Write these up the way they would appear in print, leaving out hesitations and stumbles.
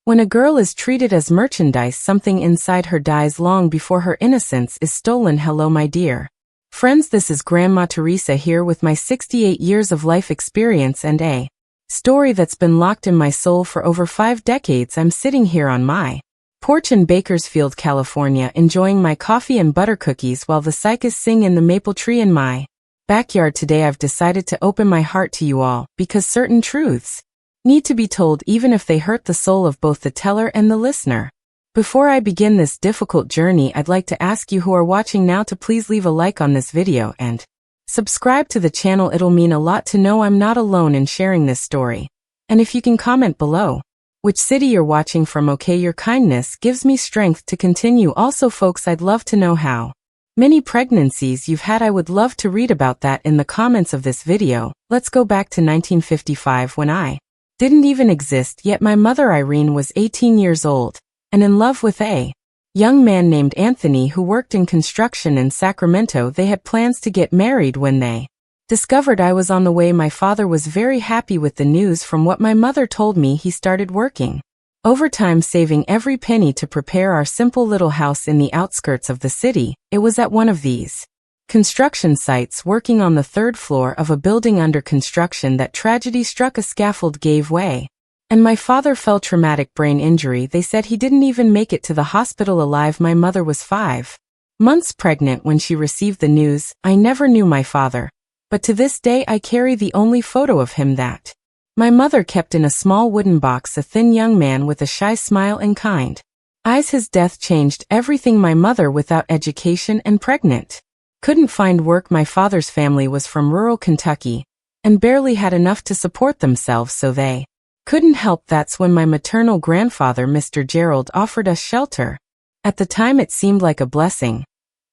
When a girl is treated as merchandise, something inside her dies long before her innocence is stolen. Hello, my dear friends, this is Grandma Teresa here with my 68 years of life experience and a story that's been locked in my soul for over 5 decades. I'm sitting here on my porch in Bakersfield, California, enjoying my coffee and butter cookies while the cicadas sing in the maple tree in my backyard. Today I've decided to open my heart to you all, because certain truths need to be told even if they hurt the soul of both the teller and the listener. Before I begin this difficult journey, I'd like to ask you who are watching now to please leave a like on this video and subscribe to the channel. It'll mean a lot to know I'm not alone in sharing this story. And if you can comment below which city you're watching from, okay? Your kindness gives me strength to continue. Also, folks, I'd love to know how many pregnancies you've had. I would love to read about that in the comments of this video. Let's go back to 1955 when I didn't even exist yet. My mother Irene was 18 years old and in love with a young man named Anthony who worked in construction in Sacramento. They had plans to get married when they discovered I was on the way. My father was very happy with the news. From what my mother told me, he started working overtime, saving every penny to prepare our simple little house in the outskirts of the city. It was at one of these construction sites, working on the 3rd floor of a building under construction, that tragedy struck. A scaffold gave way, and my father fell. Traumatic brain injury. They said he didn't even make it to the hospital alive. My mother was 5 months pregnant when she received the news. I never knew my father, but to this day I carry the only photo of him that my mother kept in a small wooden box. A thin young man with a shy smile and kind eyes. His death changed everything. My mother, without education and pregnant, couldn't find work. My father's family was from rural Kentucky and barely had enough to support themselves, so they couldn't help. That's when my maternal grandfather, Mr. Gerald, offered us shelter. At the time it seemed like a blessing,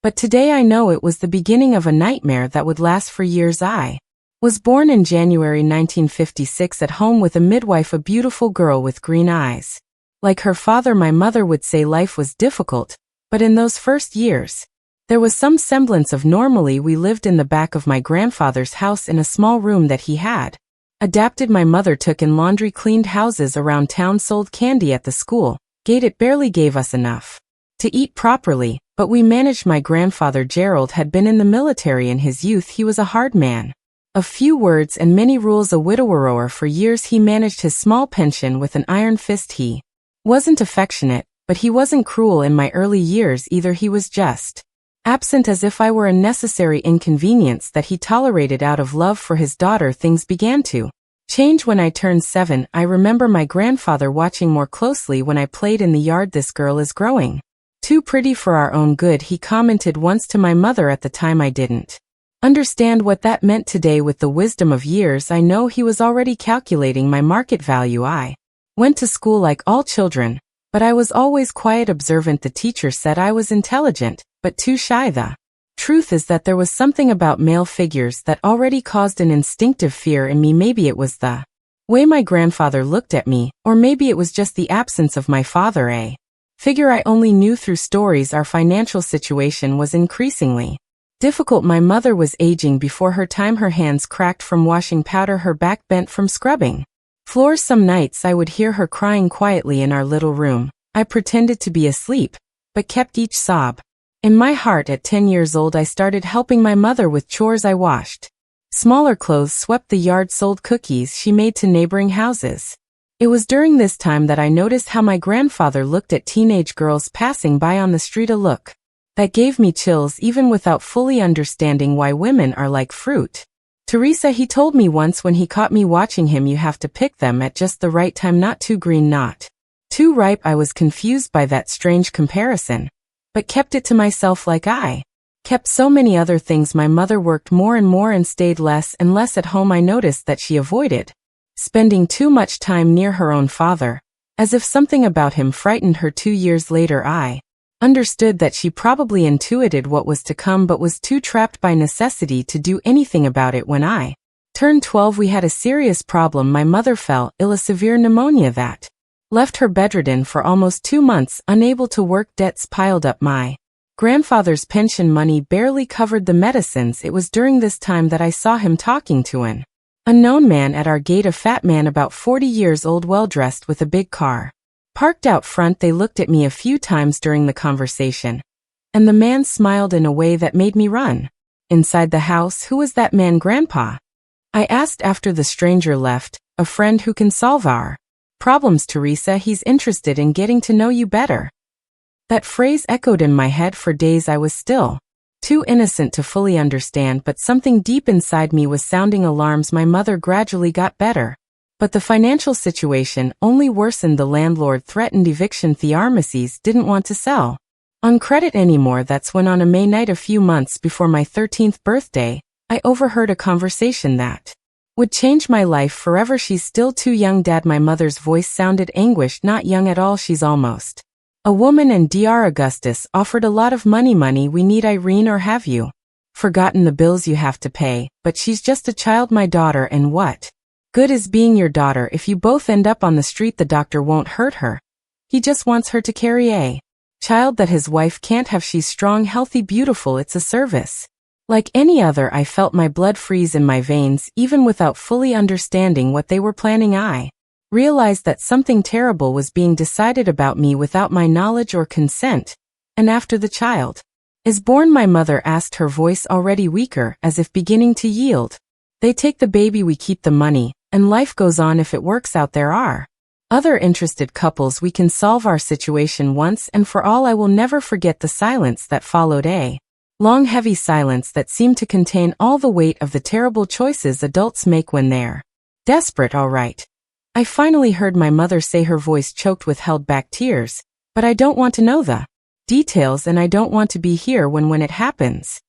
but today I know it was the beginning of a nightmare that would last for years. I was born in January 1956 at home with a midwife, a beautiful girl with green eyes. Like her father, my mother would say life was difficult, but in those first years, there was some semblance of normalcy. We lived in the back of my grandfather's house in a small room that he had adapted. My mother took in laundry, cleaned houses around town, sold candy at the school gate. It barely gave us enough to eat properly, but we managed. My grandfather Gerald had been in the military in his youth. He was a hard man of few words and many rules. A widower for years, he managed his small pension with an iron fist. He wasn't affectionate, but he wasn't cruel in my early years either. He was just absent, as if I were a necessary inconvenience that he tolerated out of love for his daughter. Things began to change when I turned 7. I remember my grandfather watching more closely when I played in the yard. This girl is growing too pretty for our own good, he commented once to my mother. At the time I didn't understand what that meant. Today, with the wisdom of years, I know he was already calculating my market value. I went to school like all children, but I was always quiet, observant. The teacher said I was intelligent, but too shy. The truth is that there was something about male figures that already caused an instinctive fear in me. Maybe it was the way my grandfather looked at me, or maybe it was just the absence of my father, a figure I only knew through stories. Our financial situation was increasingly difficult. My mother was aging before her time. Her hands cracked from washing powder, her back bent from scrubbing floors. Some nights I would hear her crying quietly in our little room. I pretended to be asleep, but kept each sob in my heart. At 10 years old, I started helping my mother with chores. I washed smaller clothes, swept the yard, sold cookies she made to neighboring houses. It was during this time that I noticed how my grandfather looked at teenage girls passing by on the street, a look that gave me chills even without fully understanding why women are like fruit. Teresa, he told me once when he caught me watching him, you have to pick them at just the right time, not too green, not too ripe. I was confused by that strange comparison, but kept it to myself like I kept so many other things. My mother worked more and more and stayed less and less at home. I noticed that she avoided spending too much time near her own father, as if something about him frightened her. 2 years later, I understood that she probably intuited what was to come, but was too trapped by necessity to do anything about it. When I turned 12, we had a serious problem. My mother fell ill, a severe pneumonia that left her bedridden for almost 2 months, unable to work. Debts piled up. My grandfather's pension money barely covered the medicines. It was during this time that I saw him talking to an unknown man at our gate, a fat man about 40 years old, well-dressed with a big car Parked out front, they looked at me a few times during the conversation. And the man smiled in a way that made me run. Inside the house, who was that man, Grandpa? I asked after the stranger left. A friend who can solve our problems, Teresa. He's interested in getting to know you better. That phrase echoed in my head for days. I was still too innocent to fully understand, but something deep inside me was sounding alarms. My mother gradually got better, but the financial situation only worsened. The landlord threatened eviction. The pharmacies didn't want to sell on credit anymore. That's when, on a May night a few months before my 13th birthday, I overheard a conversation that would change my life forever. She's still too young, Dad. My mother's voice sounded anguished. Not young at all. She's almost a woman, and Dr. Augustus offered a lot of money. We need Irene, or have you forgotten the bills you have to pay? But she's just a child, my daughter, and what good is being your daughter if you both end up on the street? The doctor won't hurt her. He just wants her to carry a child that his wife can't have. She's strong, healthy, beautiful. It's a service like any other. I felt my blood freeze in my veins. Even without fully understanding what they were planning, I realized that something terrible was being decided about me without my knowledge or consent. And after the child is born, my mother asked, her voice already weaker, as if beginning to yield, they take the baby, we keep the money, and life goes on. If it works out, there are other interested couples. We can solve our situation once and for all. I will never forget the silence that followed, a long, heavy silence that seemed to contain all the weight of the terrible choices adults make when they're desperate. All right, I finally heard my mother say, her voice choked with held-back tears, but I don't want to know the details, and I don't want to be here when it happens.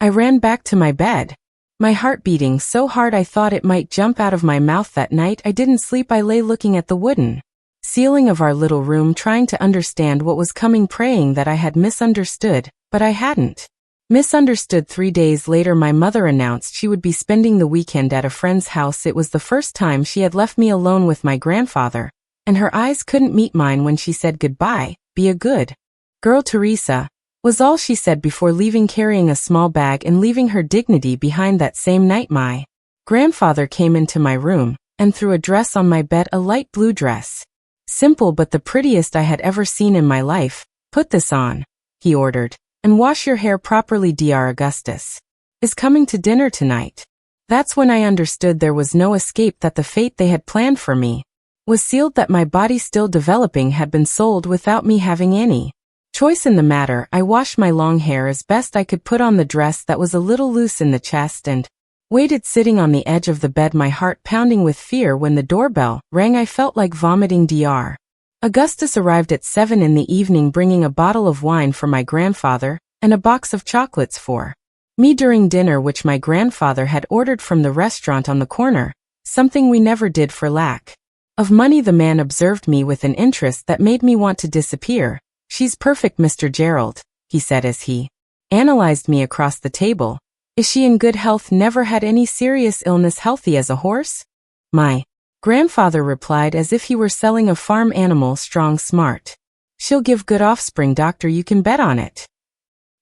I ran back to my bed, my heart beating so hard I thought it might jump out of my mouth. That night I didn't sleep. I lay looking at the wooden ceiling of our little room, trying to understand what was coming, praying that I had misunderstood, but I hadn't misunderstood. 3 days later, my mother announced she would be spending the weekend at a friend's house. It was the first time she had left me alone with my grandfather, and her eyes couldn't meet mine when she said goodbye. Be a good girl, Teresa, was all she said before leaving, carrying a small bag and leaving her dignity behind. That same night, my grandfather came into my room and threw a dress on my bed, a light blue dress. Simple, but the prettiest I had ever seen in my life. Put this on, he ordered, and wash your hair properly. Dr. Augustus is coming to dinner tonight. That's when I understood there was no escape, that the fate they had planned for me was sealed, that my body, still developing, had been sold without me having any choice in the matter. I washed my long hair as best I could, put on the dress that was a little loose in the chest, and waited, sitting on the edge of the bed, my heart pounding with fear. When the doorbell rang, I felt like vomiting. Dr. Augustus arrived at 7 in the evening, bringing a bottle of wine for my grandfather and a box of chocolates for me during dinner, which my grandfather had ordered from the restaurant on the corner, something we never did for lack of money. The man observed me with an interest that made me want to disappear. She's perfect, Mr. Gerald, he said as he analyzed me across the table. Is she in good health? Never had any serious illness? Healthy as a horse? My grandfather replied, as if he were selling a farm animal. Strong, smart. She'll give good offspring, doctor, you can bet on it.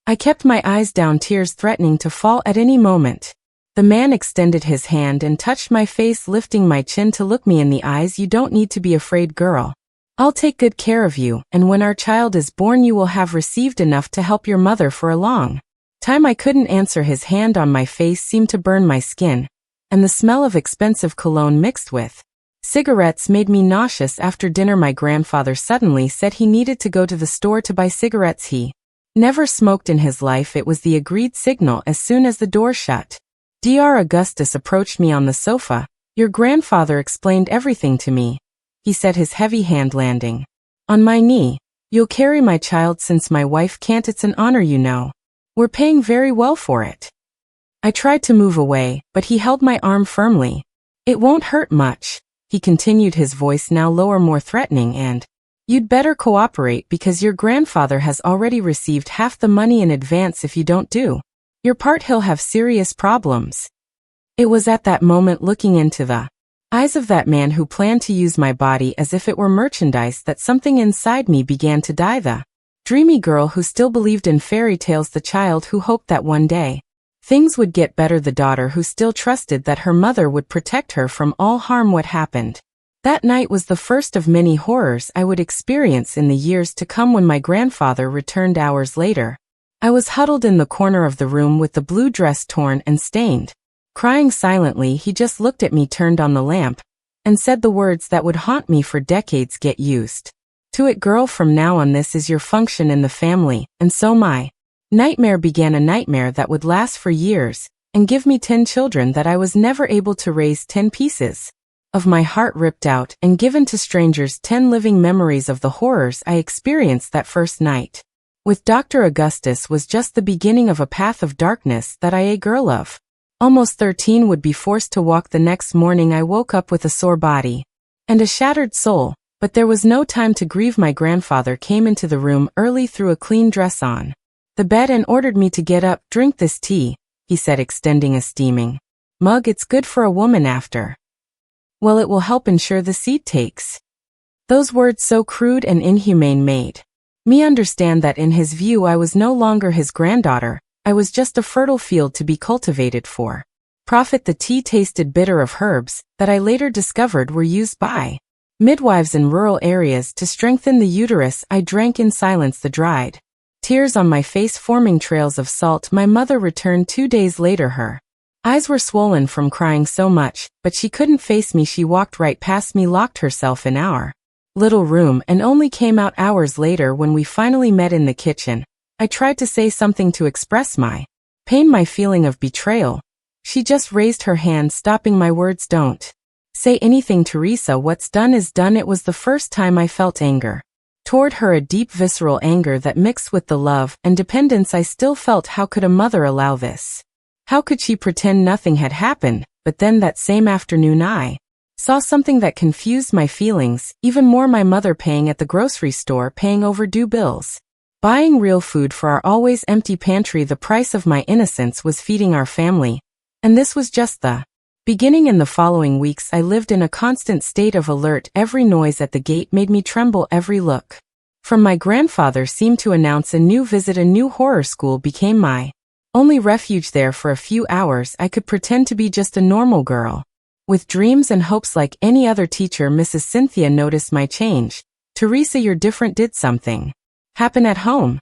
I kept my eyes down, tears threatening to fall at any moment. The man extended his hand and touched my face, lifting my chin to look me in the eyes. You don't need to be afraid, girl. I'll take good care of you, and when our child is born you will have received enough to help your mother for a long time. I couldn't answer. His hand on my face seemed to burn my skin, and the smell of expensive cologne mixed with cigarettes made me nauseous. After dinner, my grandfather suddenly said he needed to go to the store to buy cigarettes. He never smoked in his life. It was the agreed signal as soon as the door shut. Dr. Augustus approached me on the sofa. Your grandfather explained everything to me, he said, his heavy hand landing on my knee. You'll carry my child since my wife can't. It's an honor, you know. We're paying very well for it. I tried to move away, but he held my arm firmly. It won't hurt much, he continued, his voice now lower, more threatening, and you'd better cooperate because your grandfather has already received half the money in advance. If you don't do your part, he'll have serious problems. It was at that moment, looking into the eyes of that man who planned to use my body as if it were merchandise, that something inside me began to die. The dreamy girl who still believed in fairy tales, the child who hoped that one day things would get better, the daughter who still trusted that her mother would protect her from all harm. What happened That night was the first of many horrors I would experience in the years to come when my grandfather returned hours later. I was huddled in the corner of the room with the blue dress torn and stained. Crying silently, he just looked at me, turned on the lamp, and said the words that would haunt me for decades: "Get used to it, girl. From now on, this is your function in the family." And so my nightmare began, a nightmare that would last for years and give me 10 children that I was never able to raise, 10 pieces of my heart ripped out and given to strangers, 10 living memories of the horrors I experienced that first night with Dr. Augustus was just the beginning of a path of darkness that I, a girl of almost 13, would be forced to walk. The next morning I woke up with a sore body and a shattered soul, but there was no time to grieve. My grandfather came into the room early, threw a clean dress on the bed and ordered me to get up. "Drink this tea," he said, extending a steaming mug. "It's good for a woman after. Well, it will help ensure the seed takes." Those words, so crude and inhumane, made me understand that in his view I was no longer his granddaughter. I was just a fertile field to be cultivated for profit. The tea tasted bitter, of herbs that I later discovered were used by midwives in rural areas to strengthen the uterus. I drank in silence, the dried tears on my face forming trails of salt. My mother returned 2 days later. Her eyes were swollen from crying so much, but she couldn't face me. She walked right past me, locked herself in our little room, and only came out hours later when we finally met in the kitchen. I tried to say something to express my pain, my feeling of betrayal. She just raised her hand, stopping my words. "Don't say anything, Teresa. What's done is done." It was the first time I felt anger toward her, a deep visceral anger that mixed with the love and dependence I still felt. How could a mother allow this? How could she pretend nothing had happened? But then that same afternoon I saw something that confused my feelings even more. My mother paying at the grocery store, paying overdue bills, buying real food for our always empty pantry. The price of my innocence was feeding our family. And this was just the beginning. In the following weeks I lived in a constant state of alert. Every noise at the gate made me tremble. Every look from my grandfather seemed to announce a new visit. A new horror school became my only refuge. There for a few hours I could pretend to be just a normal girl with dreams and hopes like any other teacher. Mrs. Cynthia noticed my change. "Teresa, you're different. Did something happen at home?"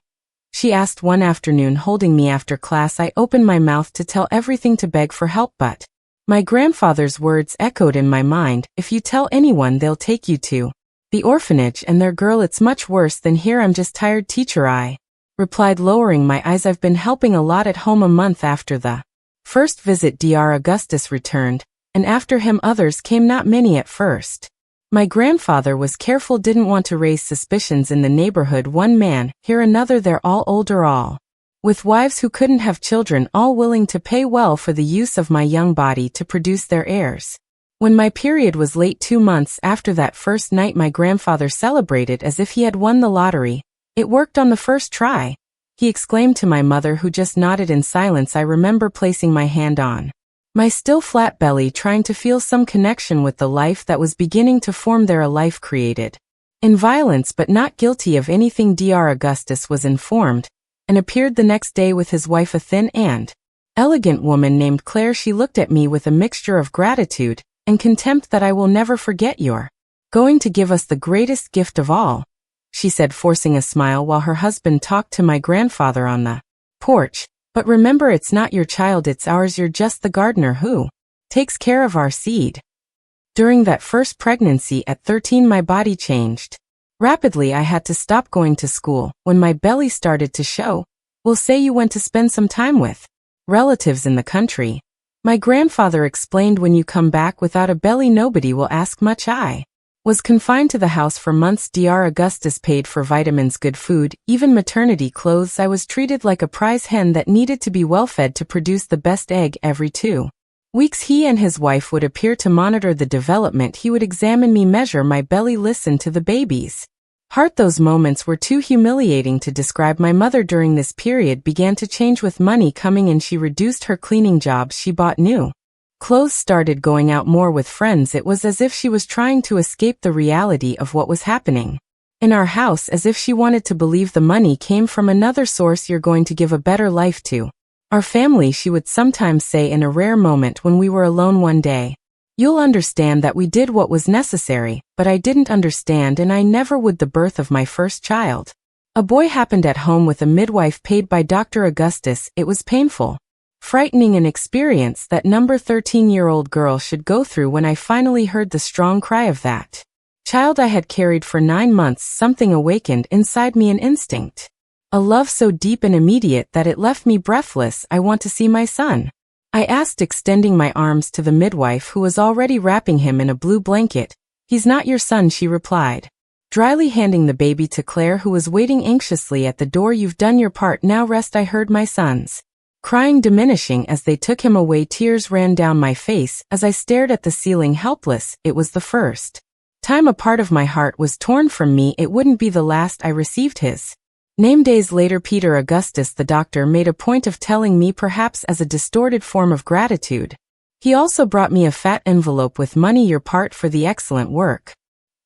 she asked one afternoon, holding me after class. I opened my mouth to tell everything, to beg for help, but my grandfather's words echoed in my mind. "If you tell anyone, they'll take you to the orphanage, and their girl, it's much worse than here." "I'm just tired, teacher," I replied, lowering my eyes. "I've been helping a lot at home." A month after the first visit, Dr. Augustus returned, and after him others came, not many at first. My grandfather was careful, didn't want to raise suspicions in the neighborhood. One man, here another there, all older, all with wives who couldn't have children, all willing to pay well for the use of my young body to produce their heirs. When my period was late, 2 months after that first night, my grandfather celebrated as if he had won the lottery. "It worked on the first try," he exclaimed to my mother, who just nodded in silence. I remember placing my hand on my still flat belly, trying to feel some connection with the life that was beginning to form there, a life created in violence but not guilty of anything. Dr. Augustus was informed and appeared the next day with his wife, a thin and elegant woman named Claire. She looked at me with a mixture of gratitude and contempt. "That I will never forget. You're going to give us the greatest gift of all," she said, forcing a smile while her husband talked to my grandfather on the porch. "But remember, it's not your child, it's ours. You're just the gardener who takes care of our seed." During that first pregnancy at 13, my body changed rapidly. I had to stop going to school. When my belly started to show, "We'll say you went to spend some time with relatives in the country," my grandfather explained. "When you come back without a belly, nobody will ask much." I was confined to the house for months. Dr. Augustus paid for vitamins, good food, even maternity clothes. I was treated like a prize hen that needed to be well fed to produce the best egg. Every 2 weeks he and his wife would appear to monitor the development. He would examine me, measure my belly, listen to the baby's heart. Those moments were too humiliating to describe. My mother during this period began to change. With money coming in, she reduced her cleaning jobs. She bought new clothes, started going out more with friends. It was as if she was trying to escape the reality of what was happening in our house, as if she wanted to believe the money came from another source. "You're going to give a better life to our family," she would sometimes say in a rare moment when we were alone one day. You'll understand that we did what was necessary, but I didn't understand and I never would the birth of my first child. A boy happened at home with a midwife paid by Dr. Augustus. It was painful, frightening an experience that number 13-year-old girl should go through. When I finally heard the strong cry of that child I had carried for 9 months, something awakened inside me, an instinct. A love so deep and immediate that it left me breathless. I want to see my son, I asked, extending my arms to the midwife who was already wrapping him in a blue blanket. He's not your son, she replied, dryly handing the baby to Claire, who was waiting anxiously at the door. You've done your part, now rest. I heard my son's crying diminishing as they took him away. Tears ran down my face as I stared at the ceiling, helpless. It was the first time a part of my heart was torn from me. It wouldn't be the last. I received his name days later, Peter Augustus. The doctor made a point of telling me, perhaps as a distorted form of gratitude. He also brought me a fat envelope with money, your part for the excellent work.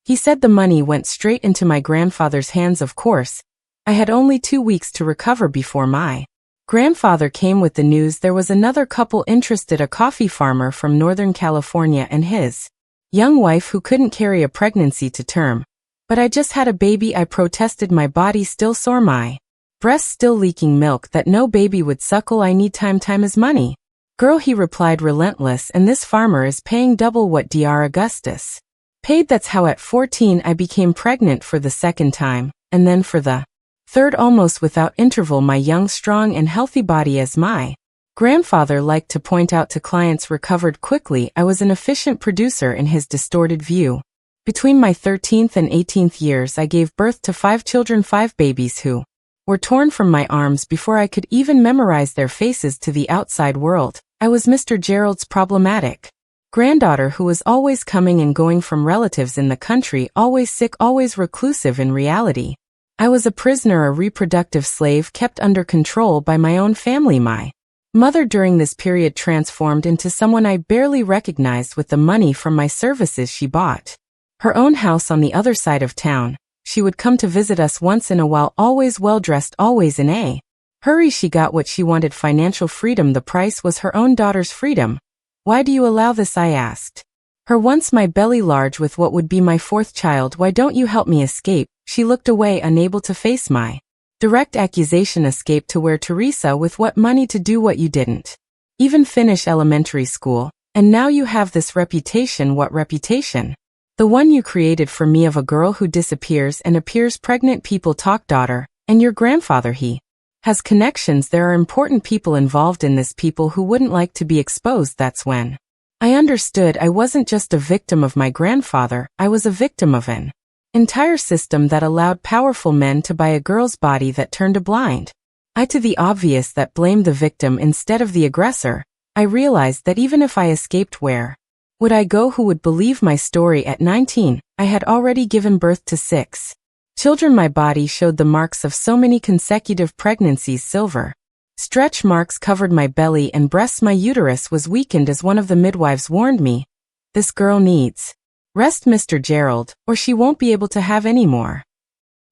He said the money went straight into my grandfather's hands. Of course, I had only 2 weeks to recover before my grandfather came with the news there was another couple interested, a coffee farmer from Northern California and his young wife who couldn't carry a pregnancy to term. But I just had a baby, I protested, my body still sore, my breast still leaking milk that no baby would suckle. I need time. Time is money, girl, he replied, relentless, and this farmer is paying double what Dr. Augustus paid. That's how at 14 I became pregnant for the second time, and then for the third, almost without interval. My young, strong and healthy body, as my grandfather liked to point out to clients, recovered quickly. I was an efficient producer in his distorted view. Between my 13th and 18th years, I gave birth to 5 children, 5 babies who were torn from my arms before I could even memorize their faces to the outside world. I was Mr. Gerald's problematic granddaughter who was always coming and going from relatives in the country, always sick, always reclusive. In reality, I was a prisoner, a reproductive slave kept under control by my own family. My mother during this period transformed into someone I barely recognized with the money from my services. She bought her own house on the other side of town. She would come to visit us once in a while, always well-dressed, always in a hurry. She got what she wanted, financial freedom. The price was her own daughter's freedom. Why do you allow this? I asked her once, my belly large with what would be my 4th child. Why don't you help me escape? She looked away, unable to face my direct accusation. Escape to where, Teresa? With what money? To do what you didn't even finish elementary school. And now you have this reputation. What reputation? The one you created for me, of a girl who disappears and appears pregnant. People talk, daughter, and your grandfather, he has connections. There are important people involved in this, people who wouldn't like to be exposed. That's when I understood I wasn't just a victim of my grandfather, I was a victim of an entire system that allowed powerful men to buy a girl's body that turned a blind eye to the obvious, that blamed the victim instead of the aggressor. I realized that even if I escaped, where would I go? Who would believe my story? At 19, I had already given birth to 6 children. My body showed the marks of so many consecutive pregnancies. Silver stretch marks covered my belly and breasts. My uterus was weakened, as one of the midwives warned me. This girl needs rest, Mr. Gerald, or she won't be able to have any more.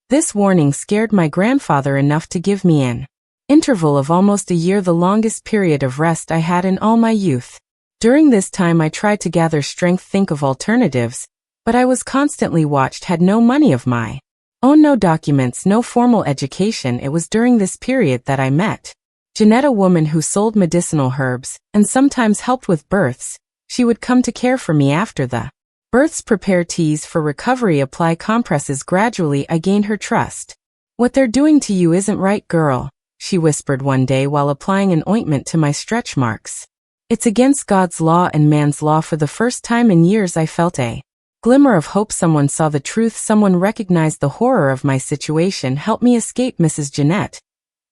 This warning scared my grandfather enough to give me an interval of almost a year, the longest period of rest I had in all my youth. During this time I tried to gather strength, think of alternatives, but I was constantly watched, had no money of my own, no documents, no formal education. It was during this period that I met Jeanette, a woman who sold medicinal herbs and sometimes helped with births. She would come to care for me after the births, prepare teas for recovery, apply compresses. Gradually I gained her trust. What they're doing to you isn't right, girl, she whispered one day while applying an ointment to my stretch marks. It's against God's law and man's law. For the first time in years I felt a glimmer of hope. Someone saw the truth, someone recognized the horror of my situation. Help me escape, Mrs. Jeanette,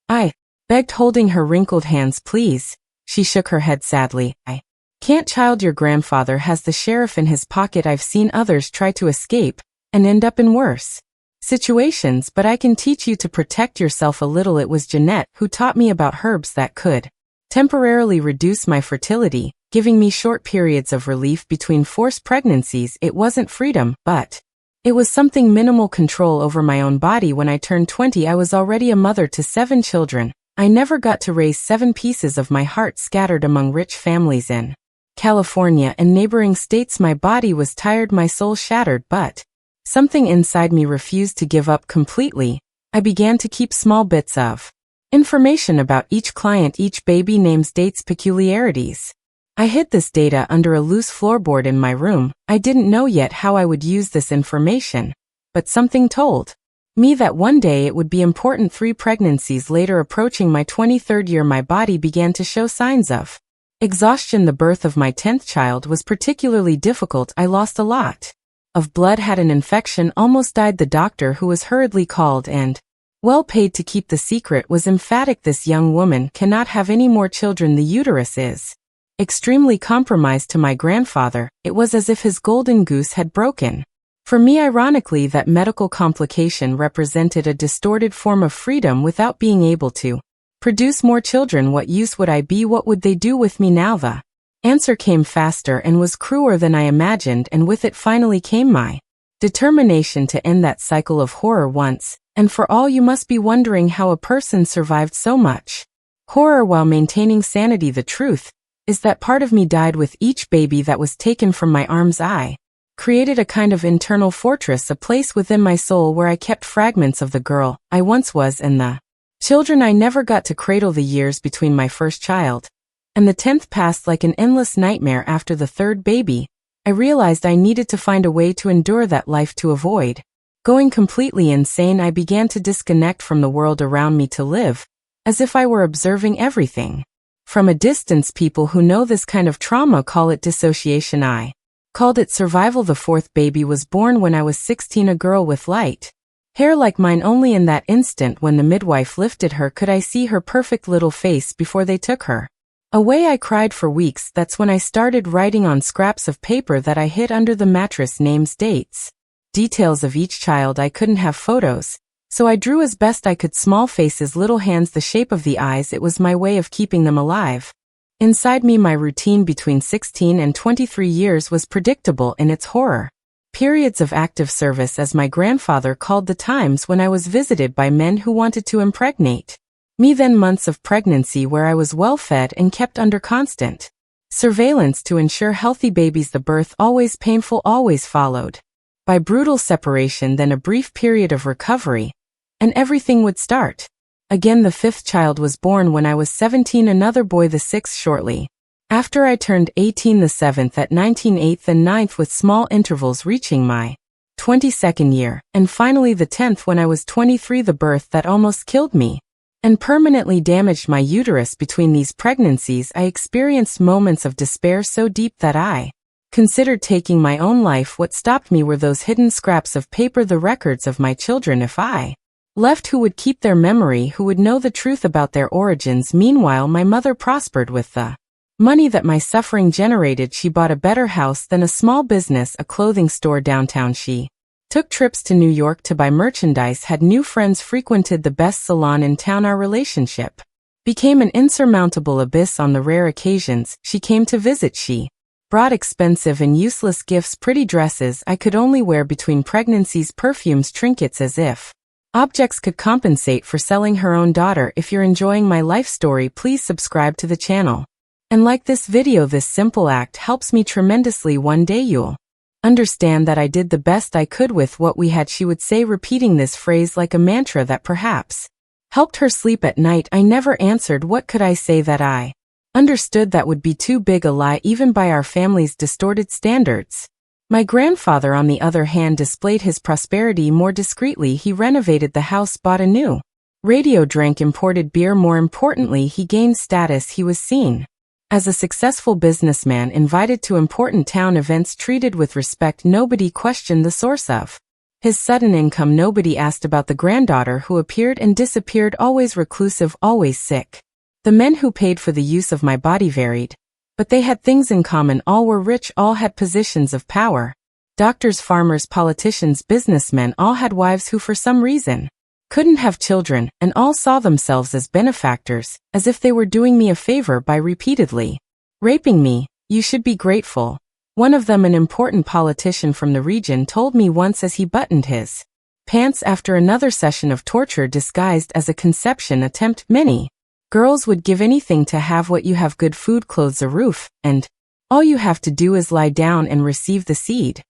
I begged, holding her wrinkled hands. Please. She shook her head sadly. I can't, child. Your grandfather has the sheriff in his pocket. I've seen others try to escape and end up in worse situations, but I can teach you to protect yourself a little. It was Jeanette who taught me about herbs that could temporarily reduce my fertility, giving me short periods of relief between forced pregnancies. It wasn't freedom, but it was something, minimal control over my own body. When I turned 20, I was already a mother to 7 children. I never got to raise 7 pieces of my heart scattered among rich families in California, and neighboring states. My body was tired, my soul shattered, but something inside me refused to give up completely. I began to keep small bits of information about each client, each baby, names, dates, peculiarities. I hid this data under a loose floorboard in my room. I didn't know yet how I would use this information, but something told me that one day it would be important. 3 pregnancies later, approaching my 23rd year, my body began to show signs of exhaustion. The birth of my 10th child was particularly difficult. I lost a lot of blood, had an infection, almost died. The doctor, who was hurriedly called and well paid to keep the secret, was emphatic. This young woman cannot have any more children. The uterus is extremely compromised. To my grandfather, it was as if his golden goose had broken. For me, ironically, that medical complication represented a distorted form of freedom. Without being able to produce more children, what use would I be? What would they do with me now? The answer came faster and was crueler than I imagined, and with it finally came my determination to end that cycle of horror once and for all. You must be wondering how a person survived so much horror while maintaining sanity. The truth is that part of me died with each baby that was taken from my arms. I created a kind of internal fortress, a place within my soul where I kept fragments of the girl I once was and the children I never got to cradle. The years between my first child and the 10th passed like an endless nightmare. After the 3rd baby, I realized I needed to find a way to endure that life, to avoid going completely insane. I began to disconnect from the world around me, to live as if I were observing everything from a distance. People who know this kind of trauma call it dissociation. I called it survival. The 4th baby was born when I was 16, a girl with light hair like mine. Only in that instant when the midwife lifted her could I see her perfect little face before they took her away. I cried for weeks. That's when I started writing on scraps of paper that I hid under the mattress, names, dates, details of each child. I couldn't have photos, so I drew as best I could. Small faces, little hands, the shape of the eyes. It was my way of keeping them alive inside me. My routine between 16 and 23 years was predictable in its horror. Periods of active service, as my grandfather called the times when I was visited by men who wanted to impregnate me. Then months of pregnancy where I was well fed and kept under constant surveillance to ensure healthy babies. The birth, always painful, always followed by brutal separation, then a brief period of recovery, and everything would start again. The 5th child was born when I was 17, another boy. The 6th shortly after I turned 18, the 7th at 19, 8th and 9th with small intervals reaching my 22nd year, and finally the 10th when I was 23. The birth that almost killed me and permanently damaged my uterus. Between these pregnancies, I experienced moments of despair so deep that I considered taking my own life. What stopped me were those hidden scraps of paper, the records of my children. If I left, who would keep their memory? Who would know the truth about their origins? Meanwhile, my mother prospered with the money that my suffering generated. She bought a better house, then a small business, a clothing store downtown. She took trips to New York to buy merchandise, had new friends, frequented the best salon in town. Our relationship became an insurmountable abyss. On the rare occasions she came to visit, she brought expensive and useless gifts, pretty dresses I could only wear between pregnancies, perfumes, trinkets, as if objects could compensate for selling her own daughter. If you're enjoying my life story, please subscribe to the channel and like this video. This simple act helps me tremendously. One day you'll understand that I did the best I could with what we had, she would say, repeating this phrase like a mantra that perhaps helped her sleep at night. I never answered. What could I say that I understood that would be too big a lie, even by our family's distorted standards? My grandfather, on the other hand, displayed his prosperity more discreetly. He renovated the house, bought a new radio, drank imported beer. More importantly, he gained status. He was seen as a successful businessman, invited to important town events, treated with respect. Nobody questioned the source of his sudden income. Nobody asked about the granddaughter who appeared and disappeared, always reclusive, always sick. The men who paid for the use of my body varied, but they had things in common. All were rich, all had positions of power. Doctors, farmers, politicians, businessmen, all had wives who for some reason couldn't have children, and all saw themselves as benefactors, as if they were doing me a favor by repeatedly raping me. You should be grateful, one of them, an important politician from the region, told me once as he buttoned his pants after another session of torture disguised as a conception attempt. Many girls would give anything to have what you have: good food, clothes, a roof, and All you have to do is lie down and receive the seed.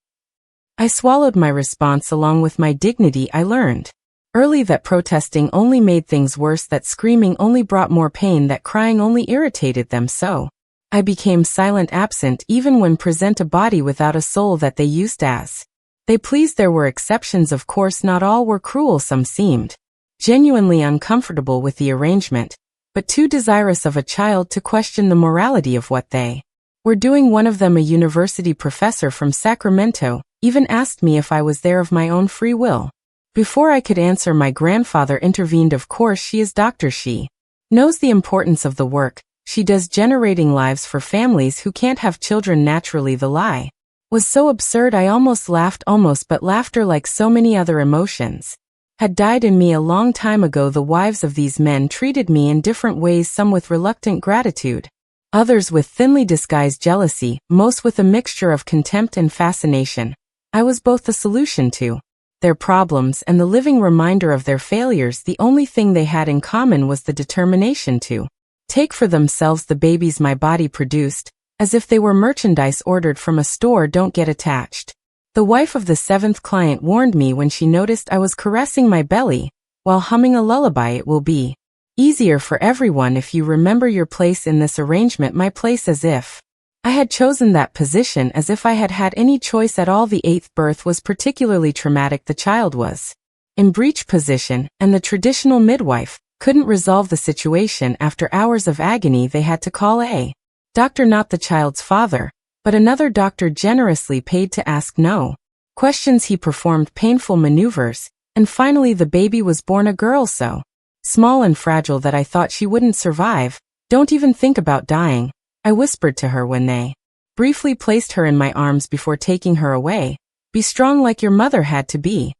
I swallowed my response along with my dignity. I learned early that protesting only made things worse, that screaming only brought more pain, that crying only irritated them, so I became silent, absent, even when present a body without a soul that they used as they pleased. There were exceptions, of course, not all were cruel. Some seemed genuinely uncomfortable with the arrangement, but too desirous of a child to question the morality of what they were doing. One of them, a university professor from Sacramento, even asked me if I was there of my own free will. Before I could answer, my grandfather intervened. Of course, she is doctor. She knows the importance of the work she does, generating lives for families who can't have children naturally. The lie was so absurd I almost laughed, but laughter, like so many other emotions, had died in me a long time ago. The wives of these men treated me in different ways, some with reluctant gratitude, others with thinly disguised jealousy, most with a mixture of contempt and fascination. I was both the solution to their problems and the living reminder of their failures. The only thing they had in common was the determination to take for themselves the babies my body produced, as if they were merchandise ordered from a store. Don't get attached. The wife of the seventh client warned me when she noticed I was caressing my belly while humming a lullaby. It will be easier for everyone if you remember your place in this arrangement. My place, as if I had chosen that position, as if I had had any choice at all. The eighth birth was particularly traumatic. The child was in breech position, and the traditional midwife couldn't resolve the situation. After hours of agony, they had to call a doctor, not the child's father, but another doctor generously paid to ask no questions. He performed painful maneuvers, and finally the baby was born, a girl so small and fragile that I thought she wouldn't survive. Don't even think about dying, I whispered to her when they briefly placed her in my arms before taking her away. Be strong like your mother had to be.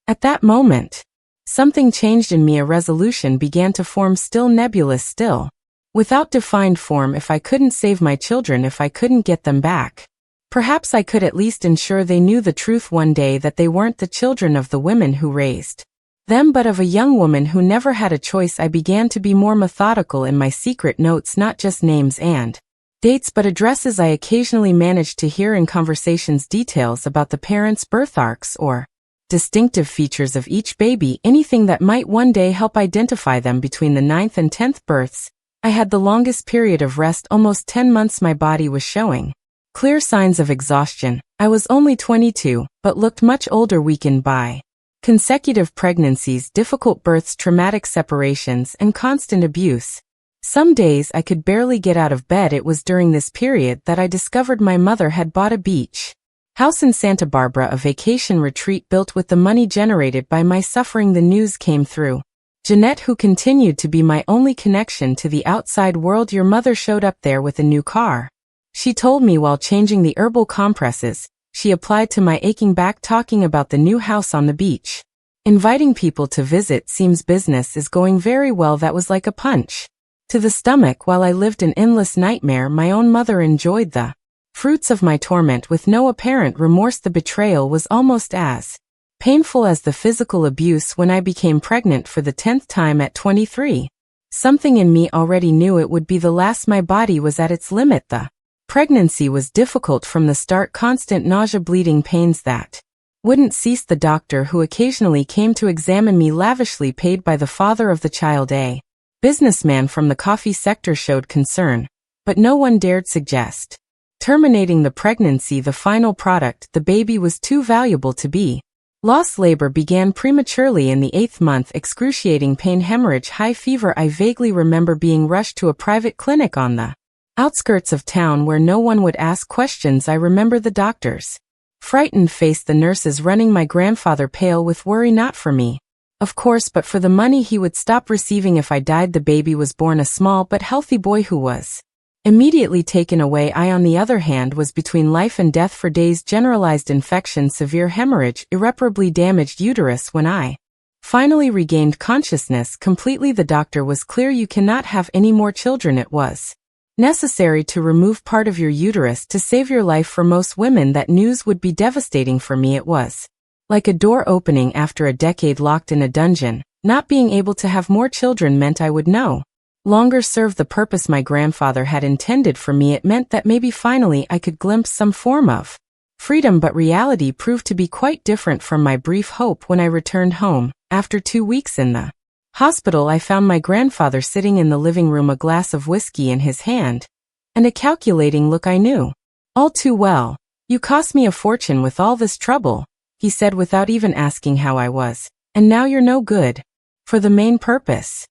At that moment, something changed in me. A resolution began to form, still nebulous, still without defined form. If I couldn't save my children, if I couldn't get them back, perhaps I could at least ensure they knew the truth one day, that they weren't the children of the women who raised them, but of a young woman who never had a choice. I began to be more methodical in my secret notes, not just names and dates, but addresses. I occasionally managed to hear in conversations details about the parents' birthmarks or distinctive features of each baby, anything that might one day help identify them. Between the 9th and 10th births, I had the longest period of rest, almost 10 months. My body was showing clear signs of exhaustion. I was only 22, but looked much older. Weakened by consecutive pregnancies, difficult births, traumatic separations, and constant abuse. Some days I could barely get out of bed. It was during this period that I discovered my mother had bought a beach house in Santa Barbara, a vacation retreat built with the money generated by my suffering. The news came through Jeanette, who continued to be my only connection to the outside world. Your mother showed up there with a new car, she told me while changing the herbal compresses she applied to my aching back, talking about the new house on the beach. Inviting people to visit. Seems business is going very well. That was like a punch to the stomach. While I lived an endless nightmare, my own mother enjoyed the fruits of my torment with no apparent remorse. The betrayal was almost as painful as the physical abuse. When I became pregnant for the 10th time at 23, something in me already knew it would be the last. My body was at its limit. The pregnancy was difficult from the start. Constant nausea, bleeding pains that wouldn't cease. The doctor who occasionally came to examine me, lavishly paid by the father of the child, a businessman from the coffee sector, showed concern, but no one dared suggest terminating the pregnancy. The final product, the baby, was too valuable to be lost. Labor began prematurely in the 8th month. Excruciating pain, hemorrhage, high fever. I vaguely remember being rushed to a private clinic on the outskirts of town where no one would ask questions. I remember the doctor's frightened face, the nurses running, my grandfather pale with worry. Not for me, of course, but for the money he would stop receiving if I died. The baby was born, a small but healthy boy who was immediately taken away. I, on the other hand, was between life and death for days. Generalized infection, severe hemorrhage, irreparably damaged uterus. When I finally regained consciousness completely, the doctor was clear: you cannot have any more children. It was necessary to remove part of your uterus to save your life. For most women, that news would be devastating. For me, it was like a door opening after a decade locked in a dungeon. Not being able to have more children meant I would no longer serve the purpose my grandfather had intended for me. It meant that maybe finally I could glimpse some form of freedom, but reality proved to be quite different from my brief hope. When I returned home, after 2 weeks in the hospital, I found my grandfather sitting in the living room, a glass of whiskey in his hand, and a calculating look I knew all too well. "You cost me a fortune with all this trouble," he said without even asking how I was, "and now you're no good for the main purpose."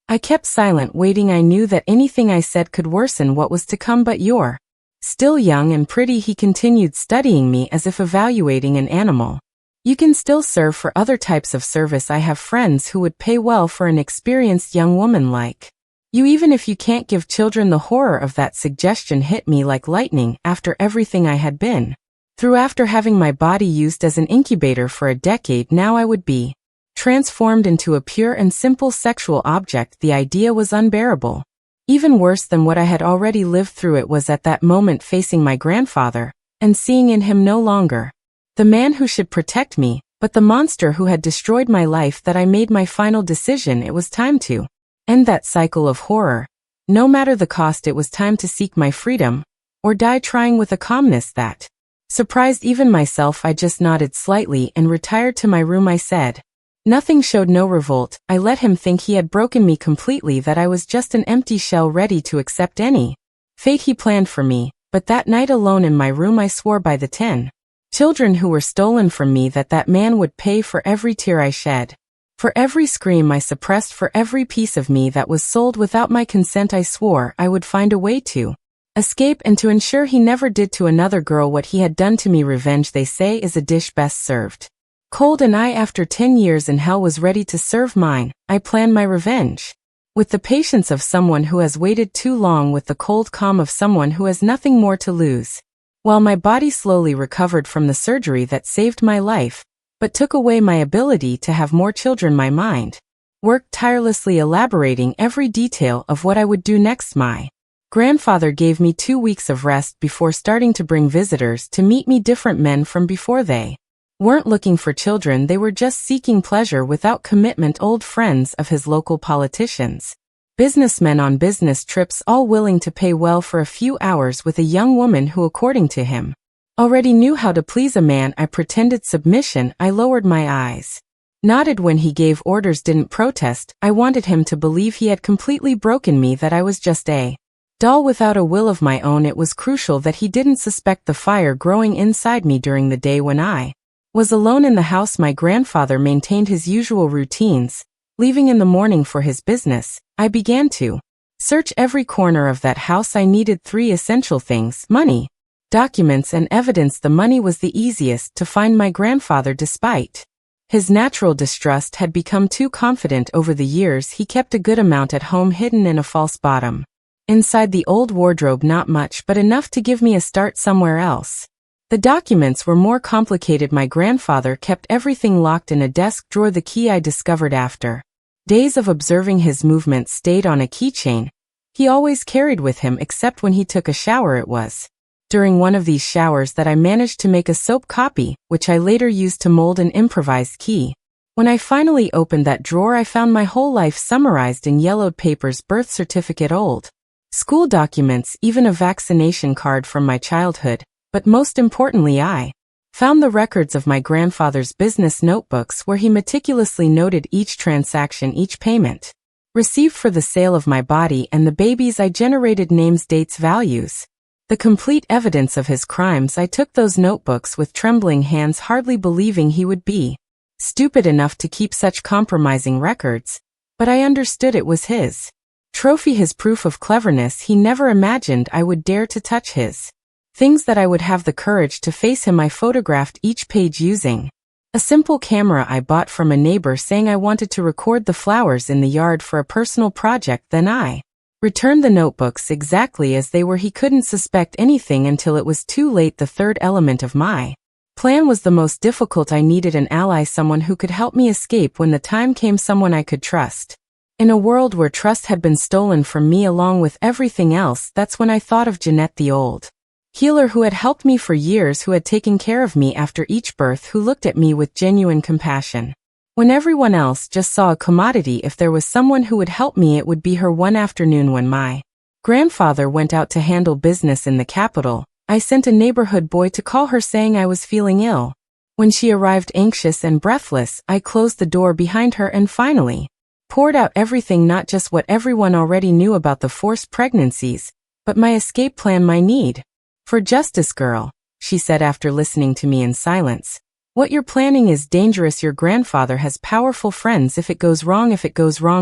I kept silent, waiting. I knew that anything I said could worsen what was to come. "But you're still young and pretty," he continued, studying me as if evaluating an animal. "You can still serve for other types of service. I have friends who would pay well for an experienced young woman like you, even if you can't give children." The horror of that suggestion hit me like lightning. After everything I had been through, after having my body used as an incubator for a decade, now I would be transformed into a pure and simple sexual object. The idea was unbearable. Even worse than what I had already lived through, it was at that moment facing my grandfather, and seeing in him no longer the man who should protect me, but the monster who had destroyed my life, that I made my final decision. It was time to end that cycle of horror. No matter the cost, it was time to seek my freedom, or die trying. With a calmness that surprised even myself, I just nodded slightly and retired to my room. I said nothing, showed no revolt. I let him think he had broken me completely, that I was just an empty shell ready to accept any fate he planned for me. But that night alone in my room, I swore by the 10 children who were stolen from me that that man would pay for every tear I shed, for every scream I suppressed, for every piece of me that was sold without my consent. I swore I would find a way to escape, and to ensure he never did to another girl what he had done to me. Revenge, they say, is a dish best served cold, and I, after 10 years in hell, was ready to serve mine. I planned my revenge with the patience of someone who has waited too long, with the cold calm of someone who has nothing more to lose. While my body slowly recovered from the surgery that saved my life, but took away my ability to have more children, my mind worked tirelessly, elaborating every detail of what I would do next. My grandfather gave me 2 weeks of rest before starting to bring visitors to meet me, different men from before. They weren't looking for children, they were just seeking pleasure without commitment. Old friends of his, local politicians, businessmen on business trips, all willing to pay well for a few hours with a young woman who, according to him, already knew how to please a man. I pretended submission. I lowered my eyes, nodded when he gave orders, didn't protest. I wanted him to believe he had completely broken me, that I was just a doll without a will of my own. It was crucial that he didn't suspect the fire growing inside me. During the day when I was alone in the house, my grandfather maintained his usual routines. Leaving in the morning for his business, I began to search every corner of that house. I needed 3 essential things: money, documents, and evidence. The money was the easiest to find. My grandfather, despite his natural distrust, had become too confident over the years. He kept a good amount at home, hidden in a false bottom inside the old wardrobe. Not much, but enough to give me a start somewhere else. The documents were more complicated. My grandfather kept everything locked in a desk drawer. The key I discovered after days of observing his movements stayed on a keychain he always carried with him, except when he took a shower. It was during one of these showers that I managed to make a soap copy, which I later used to mold an improvised key. When I finally opened that drawer, I found my whole life summarized in yellowed papers: birth certificate, old school documents, even a vaccination card from my childhood. But most importantly, I found the records of my grandfather's business notebooks, where he meticulously noted each transaction, each payment received for the sale of my body and the babies I generated, names, dates, values, the complete evidence of his crimes. I took those notebooks with trembling hands, hardly believing he would be stupid enough to keep such compromising records. But I understood it was his trophy, his proof of cleverness. He never imagined I would dare to touch his things, that I would have the courage to face him. I photographed each page using a simple camera I bought from a neighbor, saying I wanted to record the flowers in the yard for a personal project. Then I returned the notebooks exactly as they were. He couldn't suspect anything until it was too late. The third element of my plan was the most difficult. I needed an ally, someone who could help me escape when the time came, someone I could trust. In a world where trust had been stolen from me along with everything else, that's when I thought of Jeanette, the old healer who had helped me for years, who had taken care of me after each birth, who looked at me with genuine compassion When everyone else just saw a commodity, if there was someone who would help me, it would be her. One afternoon when my grandfather went out to handle business in the capital, I sent a neighborhood boy to call her saying I was feeling ill. When she arrived anxious and breathless, I closed the door behind her and finally poured out everything, not just what everyone already knew about the forced pregnancies, but my escape plan, my need for justice. Girl, she said after listening to me in silence, what you're planning is dangerous. Your grandfather has powerful friends. If it goes wrong,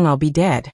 I'll be dead.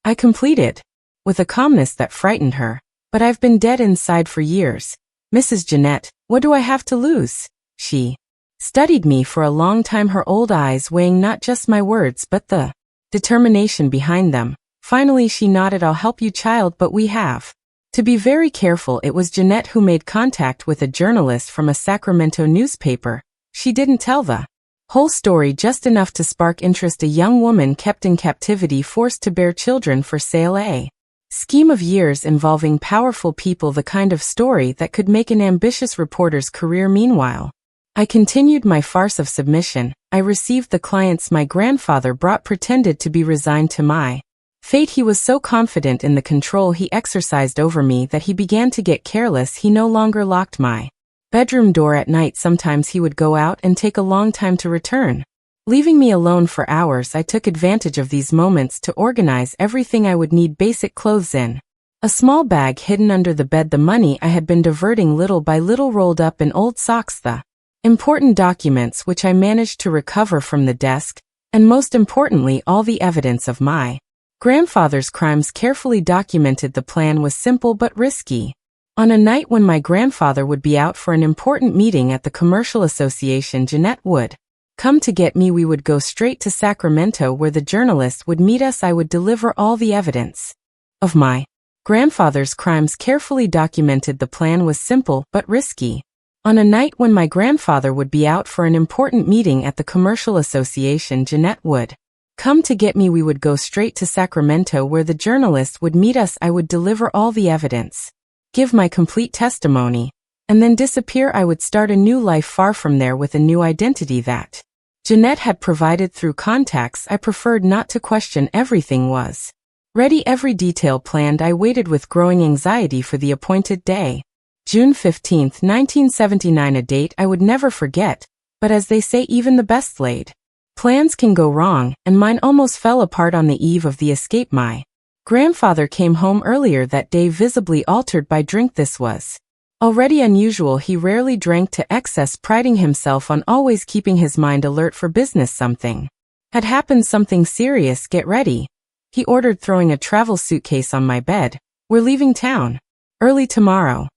I completed, with a calmness that frightened her, but I've been dead inside for years. Mrs. Jeanette, what do I have to lose? She studied me for a long time, her old eyes weighing not just my words but the determination behind them. Finally she nodded. I'll help you, child, but we have to be very careful. It was Jeanette who made contact with a journalist from a Sacramento newspaper. She didn't tell the whole story, just enough to spark interest. A young woman kept in captivity, forced to bear children for sale, a scheme of years involving powerful people, the kind of story that could make an ambitious reporter's career. Meanwhile, I continued my farce of submission. I received the clients my grandfather brought, pretended to be resigned to my fate. He was so confident in the control he exercised over me that he began to get careless. He no longer locked my bedroom door at night. Sometimes he would go out and take a long time to return, leaving me alone for hours. I took advantage of these moments to organize everything I would need: basic clothes in a small bag hidden under the bed, the money I had been diverting little by little rolled up in old socks, the important documents which I managed to recover from the desk, and most importantly, all the evidence of my grandfather's crimes carefully documented. The plan was simple but risky. On a night when my grandfather would be out for an important meeting at the Commercial Association, Jeanette would come to get me. We would go straight to Sacramento where the journalist would meet us. I would deliver all the evidence of my grandfather's crimes carefully documented. The plan was simple but risky. On a night when my grandfather would be out for an important meeting at the Commercial Association, Jeanette would come to get me. We would go straight to Sacramento where the journalist would meet us. I would deliver all the evidence, give my complete testimony, and then disappear. I would start a new life far from there with a new identity that Jeanette had provided through contacts. I preferred not to question. Everything was ready, every detail planned. I waited with growing anxiety for the appointed day. June 15, 1979, a date I would never forget, but as they say, even the best laid plans can go wrong, and mine almost fell apart on the eve of the escape. My grandfather came home earlier that day, visibly altered by drink. This was already unusual. He rarely drank to excess, priding himself on always keeping his mind alert for business. Something had happened, something serious. Get ready, he ordered, throwing a travel suitcase on my bed. We're leaving town early tomorrow.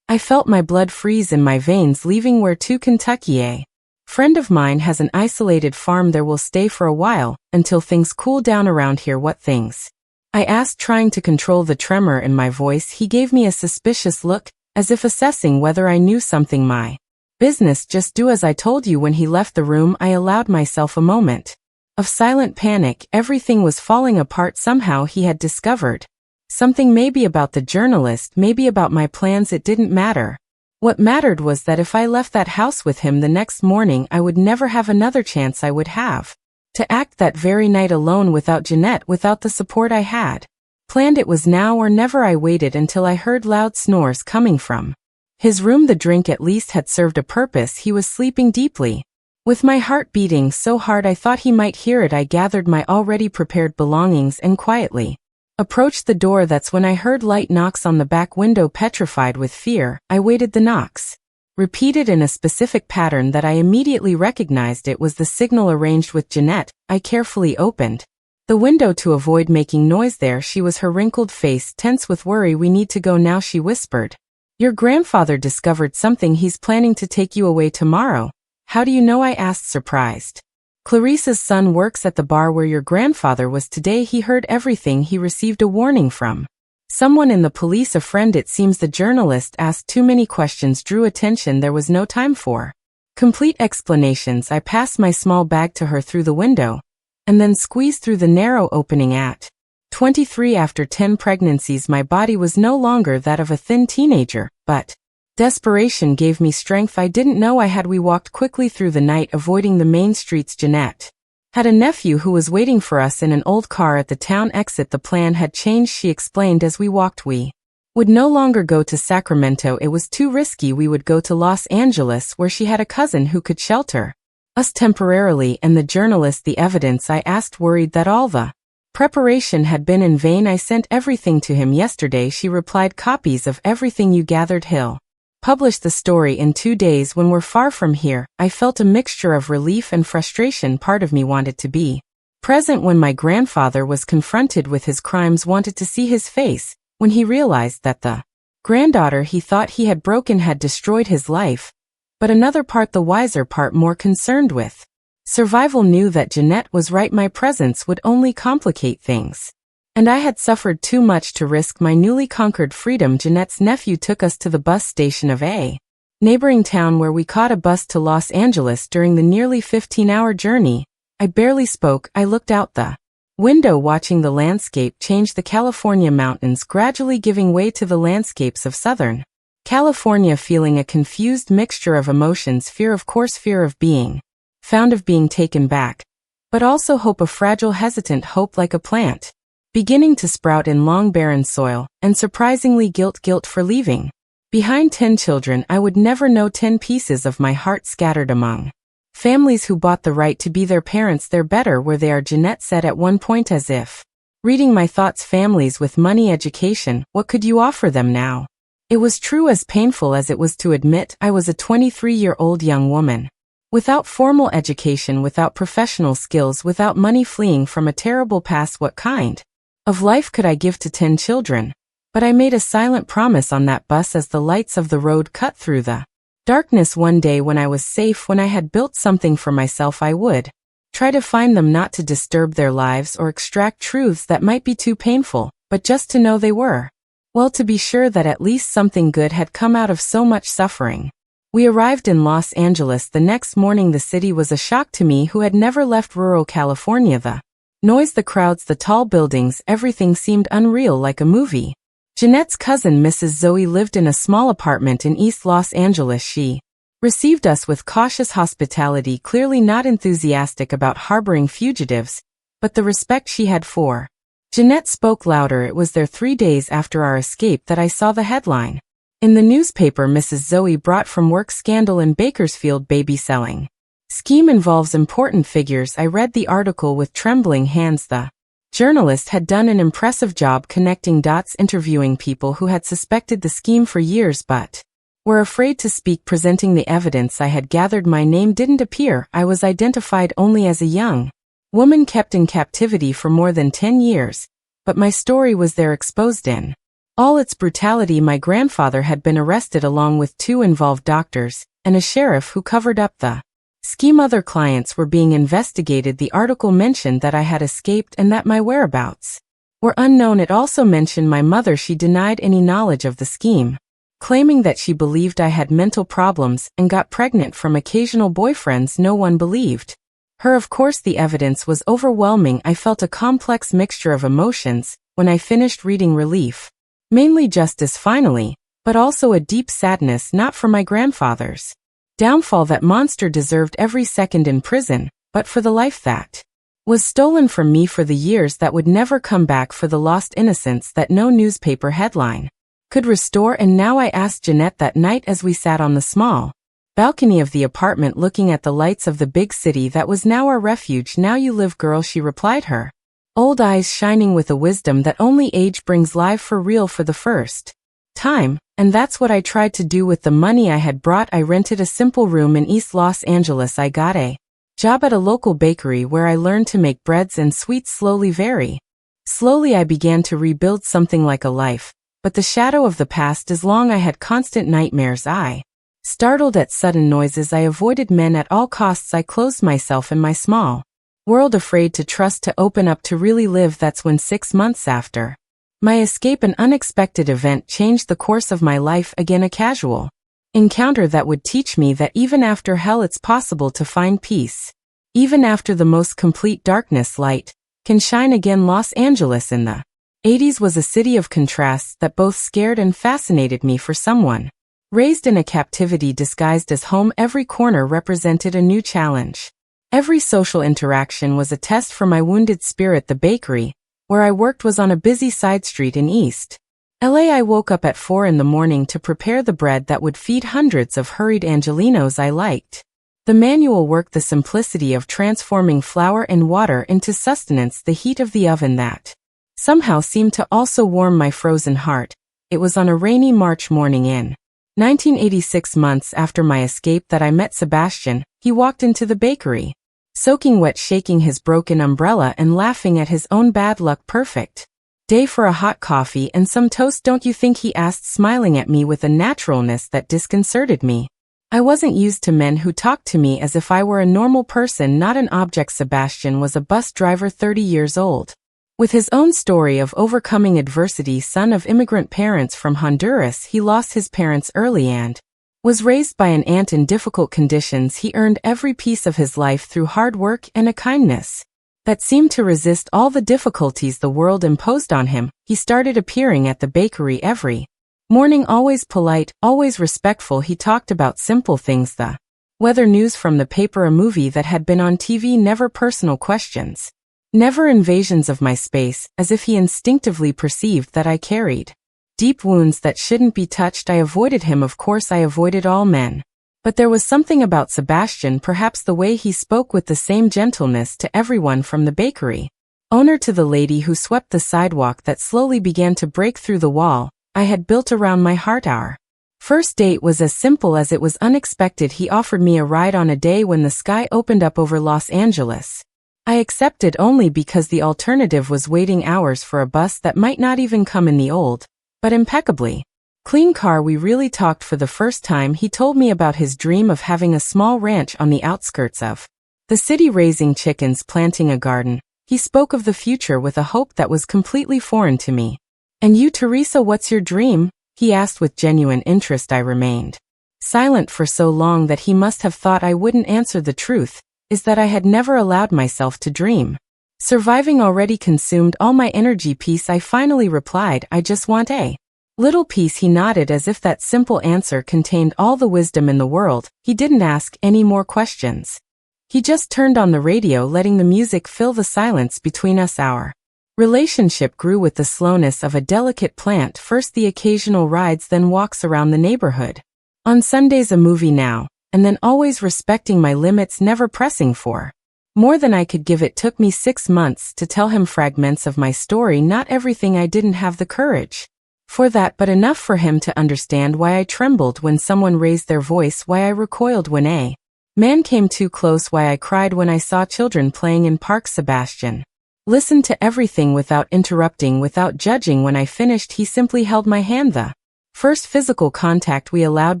I felt my blood freeze in my veins. Leaving where to? Kentucky. A friend of mine has an isolated farm there. We'll stay for a while, until things cool down around here. What things? I asked, trying to control the tremor in my voice. He gave me a suspicious look, as if assessing whether I knew something. My business, just do as I told you. When he left the room, I allowed myself a moment of silent panic. Everything was falling apart. Somehow he had discovered something, maybe about the journalist, maybe about my plans. It didn't matter. What mattered was that if I left that house with him the next morning, I would never have another chance. I would have to act that very night alone, without Jeanette, without the support I had planned. It was now or never. I waited until I heard loud snores coming from his room. The drink at least had served a purpose. He was sleeping deeply, with my heart beating so hard I thought he might hear it. I gathered my already prepared belongings and quietly approached the door. That's when I heard light knocks on the back window. Petrified with fear, I waited. The knocks repeated in a specific pattern that I immediately recognized. It was the signal arranged with Jeanette. I carefully opened the window to avoid making noise. There she was, her wrinkled face tense with worry. We need to go now, she whispered. Your grandfather discovered something. He's planning to take you away tomorrow. How do you know? I asked, surprised. Clarice's son works at the bar where your grandfather was today. He heard everything. He received a warning from someone in the police, a friend. It seems the journalist asked too many questions, drew attention. There was no time for complete explanations. I passed my small bag to her through the window, and then squeezed through the narrow opening. At 23, after 10 pregnancies, my body was no longer that of a thin teenager, but desperation gave me strength I didn't know I had. We walked quickly through the night, avoiding the main streets. Jeanette Had a nephew who was waiting for us in an old car at the town exit. The plan had changed, she explained as we walked. We would no longer go to Sacramento, it was too risky. We would go to Los Angeles, where she had a cousin who could shelter us temporarily. And the journalist, the evidence, I asked, worried that all the preparation had been in vain. I sent everything to him yesterday, she replied. Copies of everything you gathered. He'll publish the story in 2 days. When we're far from here, I felt a mixture of relief and frustration. Part of me wanted to be present when my grandfather was confronted with his crimes, wanted to see his face when he realized that the granddaughter he thought he had broken had destroyed his life. But another part, the wiser part, more concerned with survival, knew that Jeanette was right. My presence would only complicate things, and I had suffered too much to risk my newly conquered freedom. Jeanette's nephew took us to the bus station of a neighboring town, where we caught a bus to Los Angeles. During the nearly 15-hour journey, I barely spoke. I looked out the window, watching the landscape change, the California mountains gradually giving way to the landscapes of Southern California, feeling a confused mixture of emotions. Fear, of course, fear of being found, of being taken back, but also hope, a fragile, hesitant hope, like a plant beginning to sprout in long barren soil, and surprisingly guilt for leaving behind 10 children I would never know, 10 pieces of my heart scattered among families who bought the right to be their parents. They're better where they are, Jeanette said at one point, as if reading my thoughts. Families with money, education, what could you offer them now? It was true, as painful as it was to admit. I was a 23-year-old young woman without formal education, without professional skills, without money, fleeing from a terrible past. What kind of life could I give to 10 children? But I made a silent promise on that bus as the lights of the road cut through the darkness. One day, when I was safe, when I had built something for myself, I would try to find them, not to disturb their lives or extract truths that might be too painful, but just to know they were well, to be sure that at least something good had come out of so much suffering. We arrived in Los Angeles the next morning. The city was a shock to me, who had never left rural California. The noise, the crowds, the tall buildings, everything seemed unreal, like a movie. Jeanette's cousin, Mrs. Zoe, lived in a small apartment in East Los Angeles. She received us with cautious hospitality, clearly not enthusiastic about harboring fugitives, but the respect she had for Jeanette spoke louder. It was there 3 days after our escape that I saw the headline in the newspaper, Mrs. Zoe brought from work, scandal in Bakersfield, baby selling scheme involves important figures. I read the article with trembling hands. The journalist had done an impressive job connecting dots, interviewing people who had suspected the scheme for years but were afraid to speak, presenting the evidence I had gathered. My name didn't appear. I was identified only as a young woman kept in captivity for more than 10 years, but my story was there, exposed in all its brutality. My grandfather had been arrested along with 2 involved doctors and a sheriff who covered up the scheme. Other clients were being investigated. The article mentioned that I had escaped and that my whereabouts were unknown. It also mentioned my mother. She denied any knowledge of the scheme, claiming that she believed I had mental problems and got pregnant from occasional boyfriends. No one believed her. Of course, the evidence was overwhelming. I felt a complex mixture of emotions when I finished reading: relief, mainly justice finally, but also a deep sadness, not for my grandfather's downfall. That monster deserved every second in prison, but for the life that was stolen from me, for the years that would never come back, for the lost innocence that no newspaper headline could restore. And now I asked Jeanette that night as we sat on the small balcony of the apartment looking at the lights of the big city that was now our refuge. Now you live, girl, she replied, her old eyes shining with a wisdom that only age brings, live for real for the first time. And that's what I tried to do with the money I had brought. I rented a simple room in East Los Angeles. I got a job at a local bakery where I learned to make breads and sweets. Slowly, very slowly, I began to rebuild something like a life. But the shadow of the past is long. I had constant nightmares. I startled at sudden noises. I avoided men at all costs. I closed myself in my small world, afraid to trust, to open up, to really live. That's when 6 months after my escape, an unexpected event changed the course of my life. Again, a casual encounter that would teach me that even after hell it's possible to find peace. Even after the most complete darkness, light can shine again. Los Angeles in the 80s was a city of contrasts that both scared and fascinated me. For someone raised in a captivity disguised as home, every corner represented a new challenge. Every social interaction was a test for my wounded spirit. The bakery, where I worked, was on a busy side street in East LA. I woke up at 4 in the morning to prepare the bread that would feed hundreds of hurried Angelinos I liked. The manual work, the simplicity of transforming flour and water into sustenance, the heat of the oven that somehow seemed to also warm my frozen heart. It was on a rainy March morning in 1986, months after my escape, that I met Sebastian. He walked into the bakery, soaking wet, shaking his broken umbrella and laughing at his own bad luck. Perfect day for a hot coffee and some toast, don't you think? He asked, smiling at me with a naturalness that disconcerted me. I wasn't used to men who talked to me as if I were a normal person, not an object. Sebastian was a bus driver, 30 years old, with his own story of overcoming adversity. Son of immigrant parents from Honduras, he lost his parents early and was raised by an aunt in difficult conditions. He earned every piece of his life through hard work and a kindness that seemed to resist all the difficulties the world imposed on him. He started appearing at the bakery every morning, always polite, always respectful. He talked about simple things, the weather, news from the paper, a movie that had been on TV, never personal questions, never invasions of my space, as if he instinctively perceived that I carried deep wounds that shouldn't be touched. I avoided him, of course. I avoided all men. But there was something about Sebastian, perhaps the way he spoke with the same gentleness to everyone from the bakery owner to the lady who swept the sidewalk, that slowly began to break through the wall I had built around my heart. Our first date was as simple as it was unexpected. He offered me a ride on a day when the sky opened up over Los Angeles. I accepted only because the alternative was waiting hours for a bus that might not even come in the old, but impeccably clean car. We really talked for the first time. He told me about his dream of having a small ranch on the outskirts of the city, raising chickens, planting a garden. He spoke of the future with a hope that was completely foreign to me. And you, Teresa, what's your dream? He asked with genuine interest. I remained silent for so long that he must have thought I wouldn't answer. The truth is that I had never allowed myself to dream. Surviving already consumed all my energy. Peace, I finally replied. I just want a little peace. He nodded as if that simple answer contained all the wisdom in the world. He didn't ask any more questions. He just turned on the radio, letting the music fill the silence between us. Our relationship grew with the slowness of a delicate plant. First the occasional rides, then walks around the neighborhood. On Sundays a movie now, and then always respecting my limits, never pressing for more than I could give. It took me 6 months to tell him fragments of my story, not everything. I didn't have the courage for that, but enough for him to understand why I trembled when someone raised their voice, why I recoiled when a man came too close, why I cried when I saw children playing in parks. Sebastian listened to everything without interrupting, without judging. When I finished, he simply held my hand, the first physical contact we allowed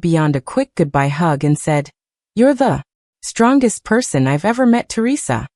beyond a quick goodbye hug, and said, "You're the strongest person I've ever met, Teresa."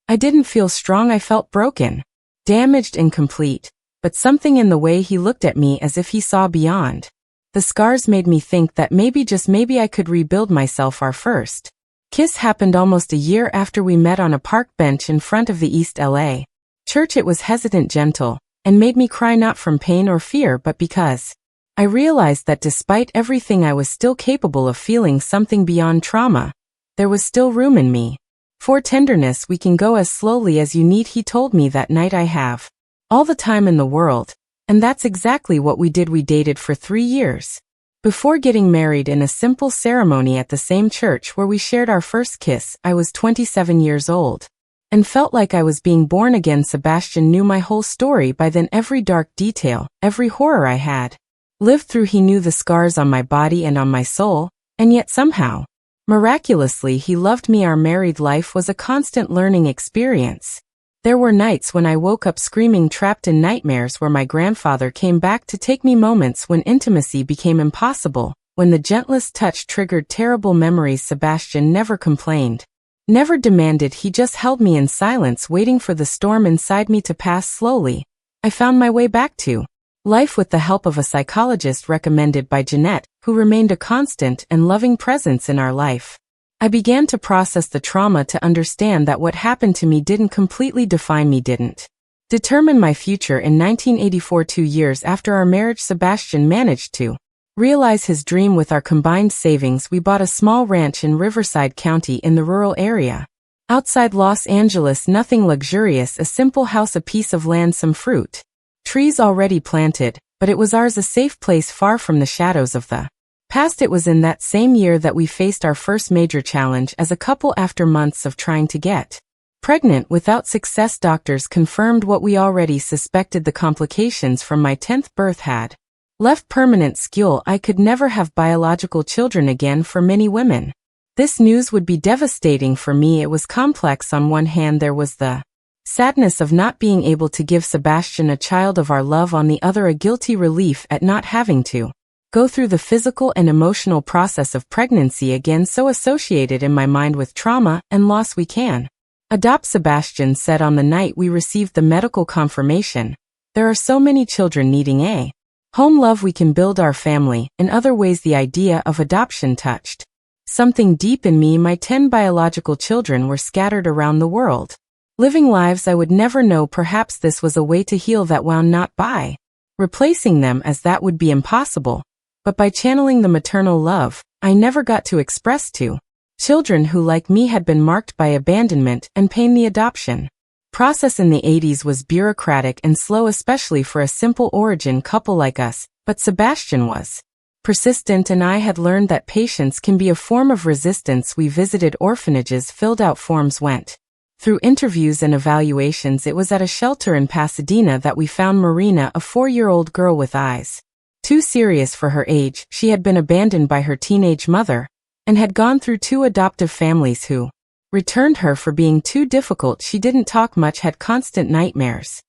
I didn't feel strong. I felt broken, damaged, incomplete. But something in the way he looked at me, as if he saw beyond the scars, made me think that maybe, just maybe, I could rebuild myself. Our first kiss happened almost a year after we met on a park bench in front of the East LA church. It was hesitant, gentle, and made me cry, not from pain or fear, but because I realized that despite everything I was still capable of feeling something beyond trauma. There was still room in me for tenderness. We can go as slowly as you need, he told me that night. I have all the time in the world. And that's exactly what we did. We dated for 3 years before getting married in a simple ceremony at the same church where we shared our first kiss. I was 27 years old and felt like I was being born again. Sebastian knew my whole story by then, every dark detail, every horror I had lived through. He knew the scars on my body and on my soul, and yet somehow, miraculously, he loved me. Our married life was a constant learning experience. There were nights when I woke up screaming, trapped in nightmares where my grandfather came back to take me, moments when intimacy became impossible, when the gentlest touch triggered terrible memories. Sebastian never complained, never demanded. He just held me in silence, waiting for the storm inside me to pass. Slowly, I found my way back to life with the help of a psychologist recommended by Jeanette, who remained a constant and loving presence in our life. I began to process the trauma, to understand that what happened to me didn't completely define me, didn't determine my future. In 1984, 2 years after our marriage, Sebastian managed to realize his dream. With our combined savings, we bought a small ranch in Riverside County in the rural area. Outside Los Angeles, nothing luxurious, a simple house, a piece of land, some fruit trees already planted, but it was ours, a safe place far from the shadows of the past. It was in that same year that we faced our first major challenge as a couple after months of trying to get pregnant without success. Doctors confirmed what we already suspected: the complications from my 10th birth had left permanent squeal. I could never have biological children again. For many women, this news would be devastating. For me, it was complex. On one hand, there was the sadness of not being able to give Sebastian a child of our love. On the other, a guilty relief at not having to go through the physical and emotional process of pregnancy again, so associated in my mind with trauma and loss. We can adopt, Sebastian said on the night we received the medical confirmation. There are so many children needing a home. Love, we can build our family. In other ways, the idea of adoption touched something deep in me. My 10 biological children were scattered around the world, living lives I would never know. Perhaps this was a way to heal that wound, not by replacing them, as that would be impossible, but by channeling the maternal love I never got to express to children who, like me, had been marked by abandonment and pain. The adoption process in the 80s was bureaucratic and slow, especially for a simple origin couple like us, but Sebastian was persistent, and I had learned that patience can be a form of resistance. We visited orphanages, filled out forms, went through interviews and evaluations. It was at a shelter in Pasadena that we found Marina, a 4-year-old girl with eyes too serious for her age. She had been abandoned by her teenage mother and had gone through 2 adoptive families who returned her for being too difficult. She didn't talk much, had constant nightmares,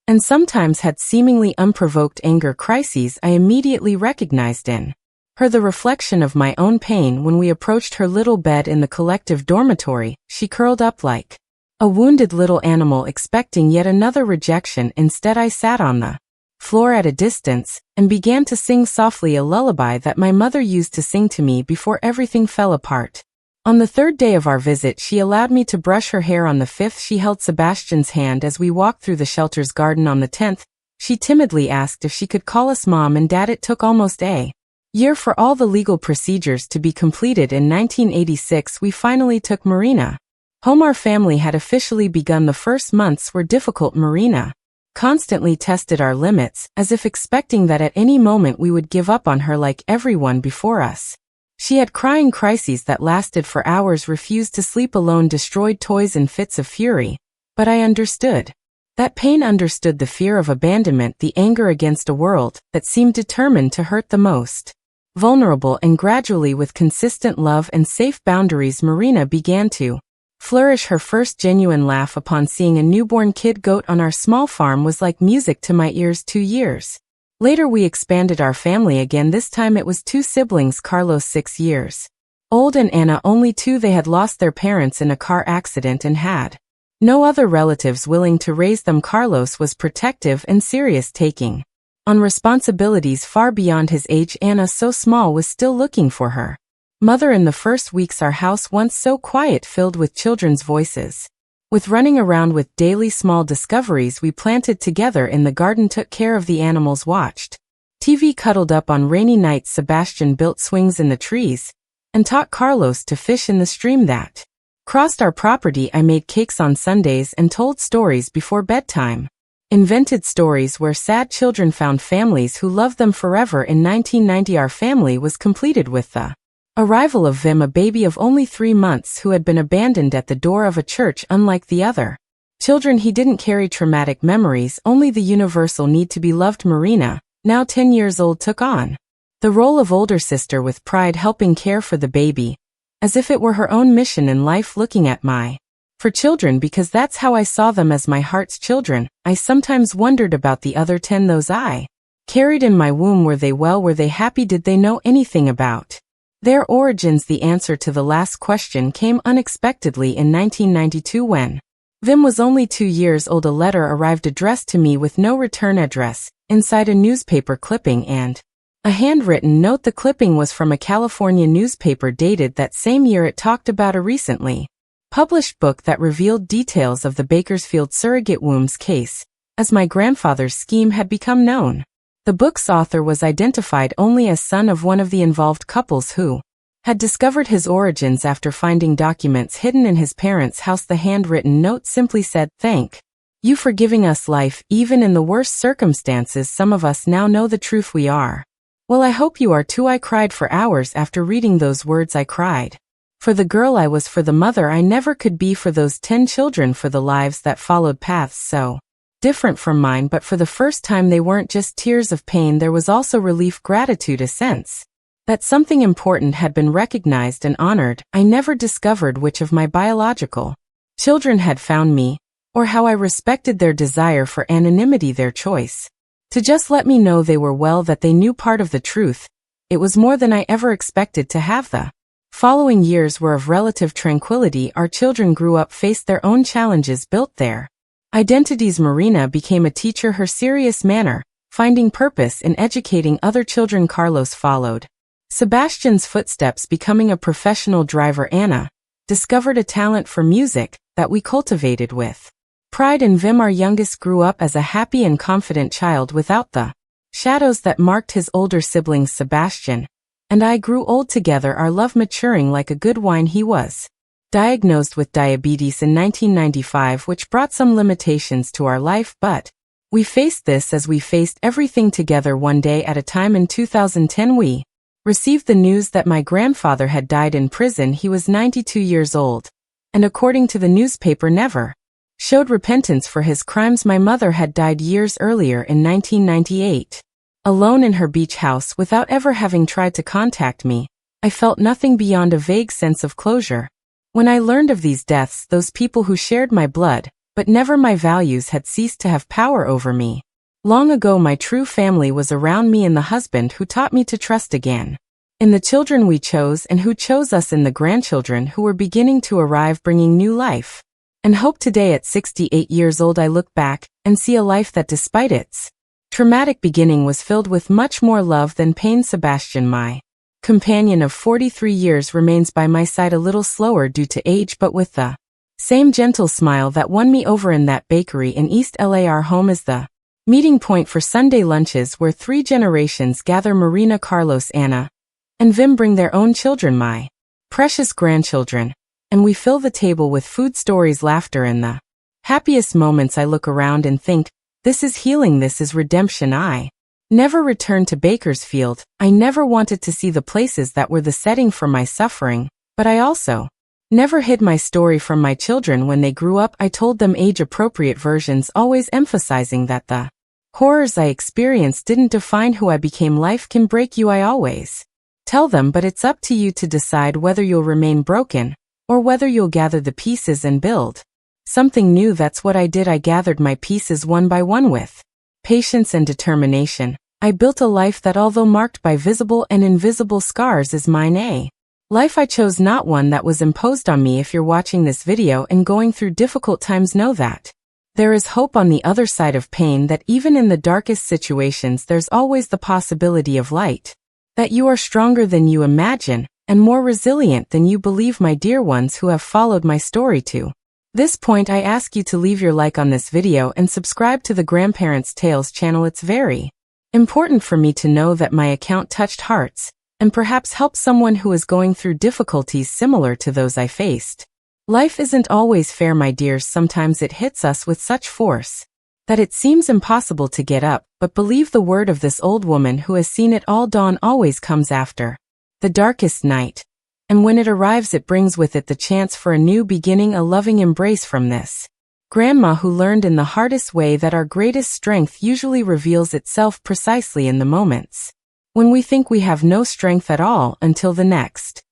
and sometimes had seemingly unprovoked anger crises. I immediately recognized in her the reflection of my own pain. When we approached her little bed in the collective dormitory, she curled up like a wounded little animal, expecting yet another rejection. Instead, I sat on the floor at a distance and began to sing softly, a lullaby that my mother used to sing to me before everything fell apart. On the 3rd day of our visit, she allowed me to brush her hair. On the 5th, she held Sebastian's hand as we walked through the shelter's garden. On the 10th, she timidly asked if she could call us Mom and Dad. It took almost a year for all the legal procedures to be completed. In 1986, we finally took Marina home. Our family had officially begun. The first months were difficult. Marina constantly tested our limits, as if expecting that at any moment we would give up on her like everyone before us. She had crying crises that lasted for hours, refused to sleep alone, destroyed toys in fits of fury. But I understood that pain, understood the fear of abandonment, the anger against a world that seemed determined to hurt the most vulnerable. And gradually, with consistent love and safe boundaries, Marina began to flourish. Her first genuine laugh upon seeing a newborn kid goat on our small farm was like music to my ears. 2 years later, we expanded our family again. This time it was 2 siblings, Carlos 6 years old and Anna only 2. They had lost their parents in a car accident and had no other relatives willing to raise them. Carlos was protective and serious, taking on responsibilities far beyond his age. Anna, so small, was still looking for her mother. In the first weeks, our house, once so quiet, filled with children's voices, with running around, with daily small discoveries we planted together in the garden, took care of the animals, watched TV, cuddled up on rainy nights. Sebastian built swings in the trees and taught Carlos to fish in the stream that crossed our property. I made cakes on Sundays and told stories before bedtime, invented stories where sad children found families who loved them forever. In 1990, our family was completed with the arrival of Vim, a baby of only 3 months who had been abandoned at the door of a church. Unlike the other children, he didn't carry traumatic memories, only the universal need to be loved. Marina, now 10 years old, took on the role of older sister with pride, helping care for the baby, as if it were her own mission in life, looking at my for children because that's how I saw them, as my heart's children. I sometimes wondered about the other 10, those I carried in my womb. Were they well? Were they happy? Did they know anything about their origins? The answer to the last question came unexpectedly in 1992 when Vim was only 2 years old. A letter arrived addressed to me with no return address, inside a newspaper clipping and a handwritten note. The clipping was from a California newspaper dated that same year. It talked about a recently published book that revealed details of the Bakersfield surrogate wombs case, as my grandfather's scheme had become known. The book's author was identified only as son of one of the involved couples who had discovered his origins after finding documents hidden in his parents' house. The handwritten note simply said, "Thank you for giving us life, even in the worst circumstances. Some of us now know the truth. We are. Well, I hope you are too." I cried for hours after reading those words. I cried for the girl I was, for the mother I never could be, for those 10 children, for the lives that followed paths so different from mine. But for the first time, they weren't just tears of pain. There was also relief, gratitude, a sense that something important had been recognized and honored. I never discovered which of my biological children had found me, or how I respected their desire for anonymity, their choice to just let me know they were well, that they knew part of the truth. It was more than I ever expected to have. The following years were of relative tranquility. Our children grew up, faced their own challenges, built their identities. Marina became a teacher, her serious manner finding purpose in educating other children. Carlos followed Sebastian's footsteps, becoming a professional driver. Anna discovered a talent for music that we cultivated with pride. And Vim, our youngest, grew up as a happy and confident child without the shadows that marked his older siblings. Sebastian and I grew old together, our love maturing like a good wine. He was diagnosed with diabetes in 1995, which brought some limitations to our life, but we faced this as we faced everything together, one day at a time. In 2010, we received the news that my grandfather had died in prison. He was 92 years old, and according to the newspaper, never showed repentance for his crimes. My mother had died years earlier in 1998. Alone in her beach house, without ever having tried to contact me, I felt nothing beyond a vague sense of closure. When I learned of these deaths, those people who shared my blood, but never my values, had ceased to have power over me. Long ago, my true family was around me, in the husband who taught me to trust again, in the children we chose and who chose us, in the grandchildren who were beginning to arrive, bringing new life and hope. Today, at 68 years old, I look back and see a life that, despite its traumatic beginning, was filled with much more love than pain. Sebastian, my companion of 43 years, remains by my side, a little slower due to age, but with the same gentle smile that won me over. In that bakery in East LA, our home is the meeting point for Sunday lunches, where 3 generations gather. Marina, Carlos, Anna, and Vim bring their own children, my precious grandchildren, and we fill the table with food, stories, laughter. In the happiest moments, I look around and think, this is healing, this is redemption. I never returned to Bakersfield. I never wanted to see the places that were the setting for my suffering, but I also never hid my story from my children. When they grew up, I told them age-appropriate versions, always emphasizing that the horrors I experienced didn't define who I became. Life can break you, I always tell them, but it's up to you to decide whether you'll remain broken or whether you'll gather the pieces and build something new. That's what I did. I gathered my pieces one by one with patience and determination. I built a life that, although marked by visible and invisible scars, is mine. A life I chose, not one that was imposed on me. If you're watching this video and going through difficult times, know that there is hope on the other side of pain, that even in the darkest situations there's always the possibility of light, that you are stronger than you imagine and more resilient than you believe. My dear ones who have followed my story to this point, I ask you to leave your like on this video and subscribe to the Grandparents Tales channel. It's very important for me to know that my account touched hearts and perhaps helped someone who is going through difficulties similar to those I faced. Life isn't always fair, my dears. Sometimes it hits us with such force that it seems impossible to get up, but believe the word of this old woman who has seen it all. Dawn always comes after the darkest night, and when it arrives, it brings with it the chance for a new beginning, a loving embrace from this grandma who learned in the hardest way that our greatest strength usually reveals itself precisely in the moments when we think we have no strength at all, until the next